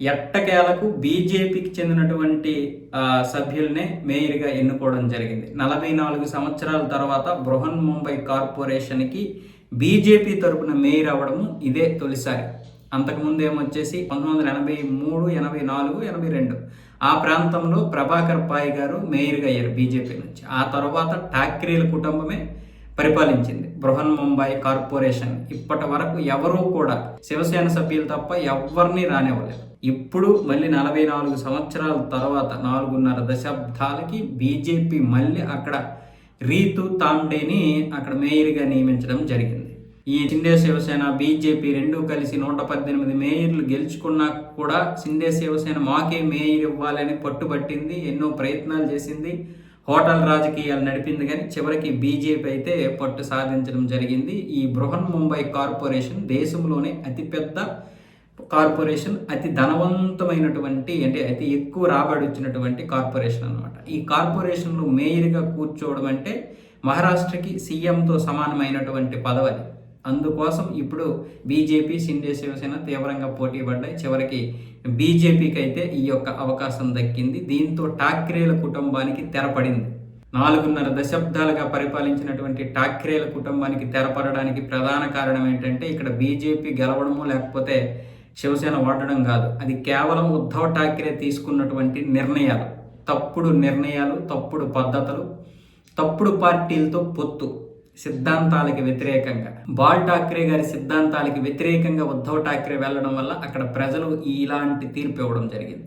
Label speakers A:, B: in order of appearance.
A: ఎట్టకేలకు బీజేపీకి చెందినటువంటి సభ్యులనే మేయర్గా ఎన్నుకోవడం జరిగింది. 44 సంవత్సరాల తర్వాత బృహన్ ముంబై కార్పొరేషన్కి బీజేపీ తరపున మేయర్ అవ్వడము ఇదే తొలిసారి. అంతకుముందు ఏమొచ్చేసి 1983, 84, 82 ఆ ప్రాంతంలో ప్రభాకర్ పాయ్ గారు మేయర్గా అయ్యారు బీజేపీ నుంచి. ఆ తర్వాత ఠాక్రేల కుటుంబమే పరిపాలించింది బృహన్ ముంబై కార్పొరేషన్. ఇప్పటి వరకు ఎవరూ కూడా శివసేన సభ్యులు తప్ప ఎవరిని రానివ్వలేదు. ఇప్పుడు మళ్ళీ 44 సంవత్సరాల తర్వాత 4.5 దశాబ్దాలకి బీజేపీ మళ్ళీ అక్కడ రీతు తాండేని అక్కడ మేయర్గా నియమించడం జరిగింది. ఈ షిండే శివసేన బీజేపీ రెండూ కలిసి 118 మేయర్లు గెలుచుకున్నా కూడా షిండే శివసేన మాకే మేయర్ ఇవ్వాలని పట్టుబట్టింది. ఎన్నో ప్రయత్నాలు చేసింది, హోటల్ రాజకీయాలు నడిపింది, కానీ చివరికి బీజేపీ అయితే పట్టు సాధించడం జరిగింది. ఈ బృహన్ ముంబై కార్పొరేషన్ దేశంలోనే అతిపెద్ద కార్పొరేషన్, అతి ధనవంతమైనటువంటి అంటే అతి ఎక్కువ రాబడి వచ్చినటువంటి కార్పొరేషన్ అనమాట. ఈ కార్పొరేషన్లో మేయర్గా కూర్చోవడం అంటే మహారాష్ట్రకి సీఎంతో సమానమైనటువంటి పదవి. అందుకోసం ఇప్పుడు బీజేపీ షిండే శివసేన తీవ్రంగా పోటీ పడ్డాయి. చివరికి బీజేపీకి అయితే ఈ యొక్క అవకాశం దక్కింది. దీంతో ఠాక్రేల కుటుంబానికి తెరపడింది. 4.5 దశాబ్దాలుగా పరిపాలించినటువంటి ఠాక్రేల కుటుంబానికి తెరపడడానికి ప్రధాన కారణం ఏంటంటే ఇక్కడ బీజేపీ గెలవడము లేకపోతే శివసేన ఓడడం కాదు. అది కేవలం ఉద్ధవ్ ఠాక్రే తీసుకున్నటువంటి నిర్ణయాలు, తప్పుడు నిర్ణయాలు, తప్పుడు పద్ధతులు, తప్పుడు పార్టీలతో పొత్తు, సిద్ధాంతాలకి వ్యతిరేకంగా బాల్ ఠాక్రే గారి సిద్ధాంతాలకి వ్యతిరేకంగా ఉద్ధవ్ ఠాక్రే వెళ్ళడం వల్ల అక్కడ ప్రజలు ఇలాంటి తీర్పు ఇవ్వడం జరిగింది.